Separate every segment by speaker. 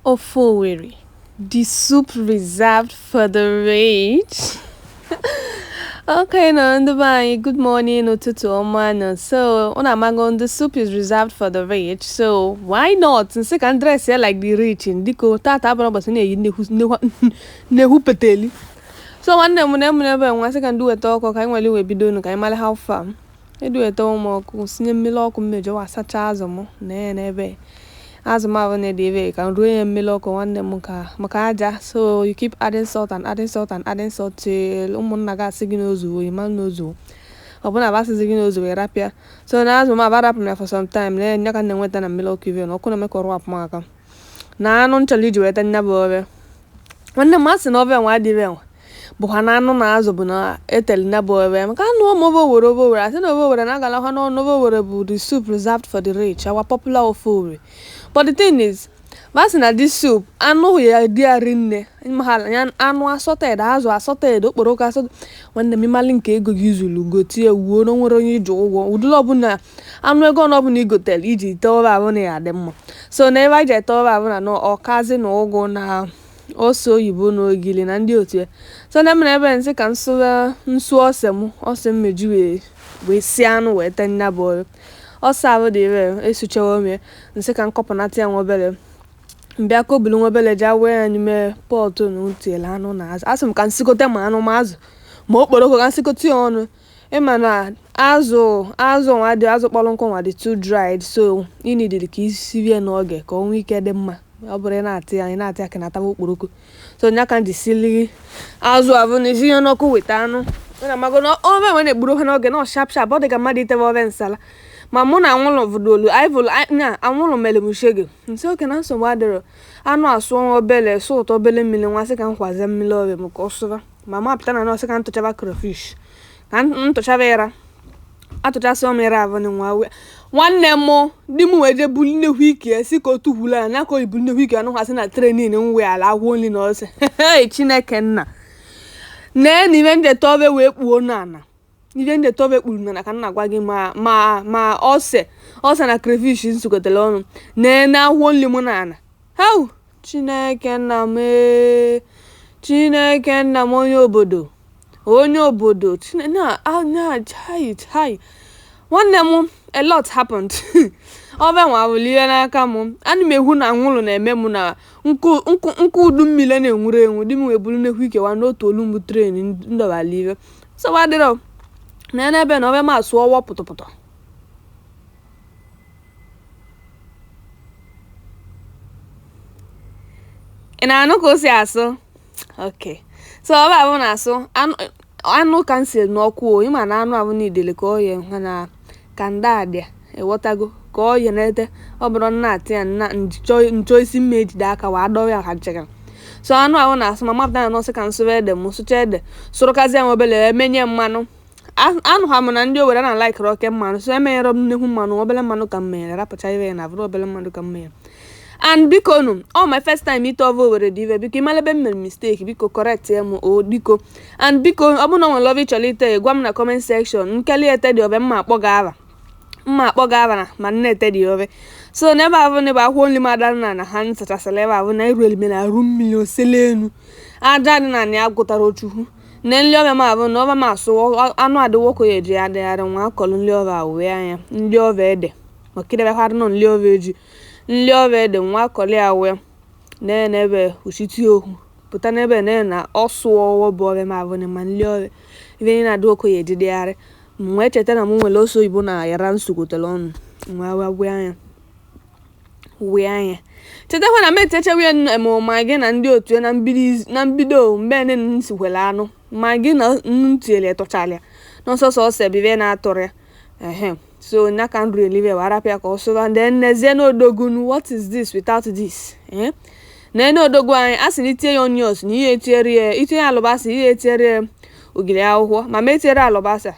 Speaker 1: Ofe Owerri, the soup reserved for the rich. Okay, no, good morning, ụtụtụ ọma, no. So, the soup is reserved for the rich. So, why not? Since can dress here like the rich in Diko, tata abana basi nehu peteli. So, one day, whenever once I can do a talk or can we be doing, can I how far? I do a talk more, singing milk, major was such as a mo, never. As a matter can ruin milk one makaja. So you keep adding salt and adding salt and adding salt till naga siginozu, man nozu. Upon a vast siginozu, rapia. So now as my bad for some time, then you can wait and milk even or couldn't make a rap marker. Now non challenge you at never. When the mass and over and why divine. Buhanano na azobuna etel na bowe maka no movo woro I said over and agala no novo the soup reserved for the rich, our popular Ofe. But the thing is, once na this soup, I know we are dear rinne. In mahal, yan anu assorted, assorted, okporoka so when the mimalin ke go yuzulu go tie wo no nwere onye jowo. Udulo bu na anu ego no bu ni go tell iji towa bu na adem. So never je towa bu na no okazi no ogo na also yibo no gili na ndị otu. So na me ebe nse ka nsu ose meju we si anu we tanya boy. Osavo de esuchewo me nse ka nkọpụnata ya nwobele mbịa ka obulu nwobele ja wee anyume pot no tiela anụ na azụ asị m ka nsikote ma anụ ma azụ ma okporoko ka nsikote ya ọnụ ịma na azụ nwa dị azụ kpọrọ nkụ nwa dị too dried, so you need ka isivie n'oge ka o nwee ike dị mma. Ọ bụrụ na-atị ya ka na-ataba okporoko, so nya ka sili azụ avụ na isi ya n'ọkụ weta anụ na mago na oven when egburu ha n'oge na sharp ọ dị ka mmadụ ite oven nsala. Ma mụ na anwụlụ vụdolu na anwụlụ mere m shege nsi oke na nsogbu adịrọ anụ asụ obele so ụtọ obele mmiri nwa sị ka nkwaze mmiri obe m ka ọ sụba ma ma pụta na nọsị ka ntụchaba crayfish ka ntụchaba ịra atụchasị ọmịra avụ na nwa nwanne m di m wee je buli nnekwu ike si ka otu hụla ya na ka oyibu nnekwu ike anụ hasị na trenin nwe ala agwọ nri na ose Chineke nna nee na ibe njeta obe wee kpuo n'ana ibe ndị tobe kpuru na ka nna gwa gị ma ose na crayfish nsukotele ọnụ na ahụ nli mụ na ana hau Chineke nna m onye obodo chai nwanne m a lot happened. Obe nwa wulie n'aka m ana m ehu na anwụlụ na-eme m na nkụ udu mmiri na-enwuru enwu di m wee buru nnekwu ike wa n'otu olumbu tren ndọbali ibe so wadịrọ na ebe na obe ma asụ ọwọ pụtụpụtụ ị na-anụ ka o si asụ. Okay, so obe abụ na asụ anụ kansel n'ọkụ ịma na anụ abụ n'idele ka ọ ye na ka ndị adịa ewọtago ka ọ ye na-ete ọ bụrụ na-atị ya na nchọ isi mma ejide aka wa adọ ya ha chekara. So anụ abụ na asụ ma mapụta na nọsị ka nsụwa ede m sụcha ede sụrụkazi ya obele emenye mmanụ anụ ha m na ndị Owerri na like oke mmanụ, so emenyere m nnekwu mmanụ obele mmanụ ka mmere rapụcha ibe ya na bụrụ obele mmanụ ka mmere. And biko nu my first time ite Ofe Owerri dị ive biko imalebe m mere mistake biko correct ya m biko. And biko ọ bụ na nwe love ịchọrọ ite gwa m na comment section nkeli ete dị obe mma akpọ ga ava ma nne ete dị obe. So n'ebe avụ n'ebe akwụkwọ nri m ada na ha nsachasịla ebe avụ na iru elime na arụ mmiri osele enu aja dị na ya gụtara ochukwu na nri obe m avụ na obe m asụ anụ adịwoko ya eji adịgharị nwa akọlụ nri obe awụwe anya nri obe ede makidebekwadị nọ nri obe eji nri obe ede nwa akọlị awụwe n'ebe uchiti ohu pụta n'ebe na ọsụ ọwọ bụ obe m avụ na ma nri obe ibe na adịwoko ya ejidegharị mwee cheta na m nwere ose oyibo na yara nsogotele ọnụ nwa wee anya chetakwa na m etechewe ma gị na ndị otu na mbido mgbe nne nsikwele anụ ma gị na nnu tiele tụchalịa n'ọsọsọ ose bibe na-atụrụ ya so nya ka nri elive warapịa ka ọ sụba ndị nnezie n'odogunu what is this without this na odogu anyị a sị na itinye ya onions na ihe itinye alụbasa ihe etinyere ogiri akwụkwọ ma etinyere alụbasa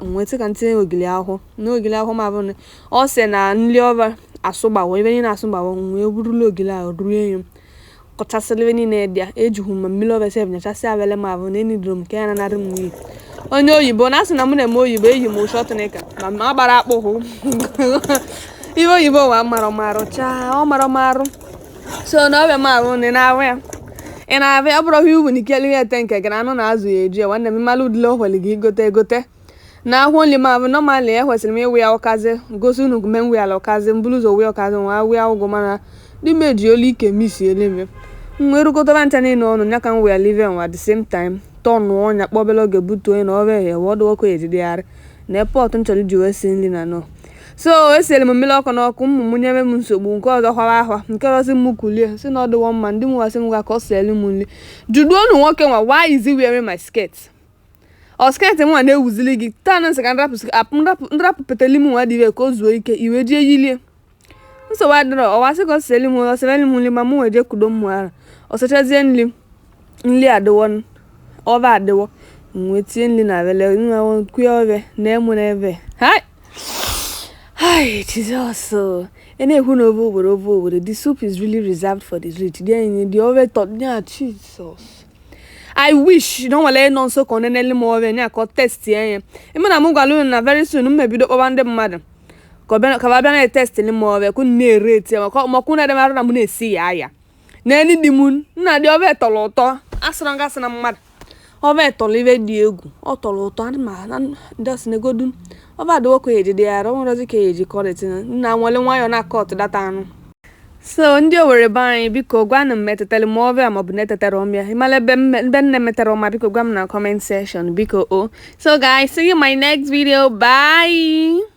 Speaker 1: nwetị ka ntinye ogiri akwụkwọ na ogiri akwụkwọ ma bụ na ọ sị na nri ọba asụgbawo ebe niile asụgbawo wee burula ogiri ahụ ruo ya kọchasịrị ebe niile dị ya ejighụ ma mmiri obe sef nyachasị abele ma bụ na enidoro m ka ya nanarị m n'iyi onye oyibo na asị na mụ na-eme oyibo eyi m shọtịnika ma m agbara akpụhụ ibe oyibo wa mara marụ chaa ọ mara marụ So no be ma ru ni na we. And I've ever you when you get me a tank again. I know as we age one them malu low while you gote. Now only ma normally was me we are kaze go soon men we are cousin blues or we are cousin while we are go mana. The major leak a miss you live. We'll go to Antony no Nakan we are living at the same time. Ton one at Bobelo Gabuto and over here. What do I they are? Nepot until you were singing no. So I say Milok and Okum Munyame Munso Bunko the Hawa, and Karasim Mukuli, so not the one man, do was in what cost selling money. Do don't walking why is he wearing my skirts? Or skirt and one day was league, Tanners and rap petelimu at the cause wake, you were jilly. So I don't know, or was I got selling more, selling money, Mamu, a jacudum, or such as any at the one over at the work. With Lina, no queer, name whenever. Hi! Hi, Jesus. So, and who know over. The soup is really reserved for the rich. Then the over thought, yeah, Jesus. I wish you don't let non so con any more than I call test here. I'm going very soon, maybe the over them, madam. Cabana test anymore. I couldn't narrate. Makuna de Maramune see. Aya. Nanny the moon, not the over toloto, as long as I'm mad. Over to live Diego, or toloto, man, doesn't a good. Over the work they are all cage call it now only why you're not caught that time. So ndio were buying because gwana meta telemove am obneta teromia. Himale ben meteroma because gwana comment section because oh. So guys, see you in my next video. Bye.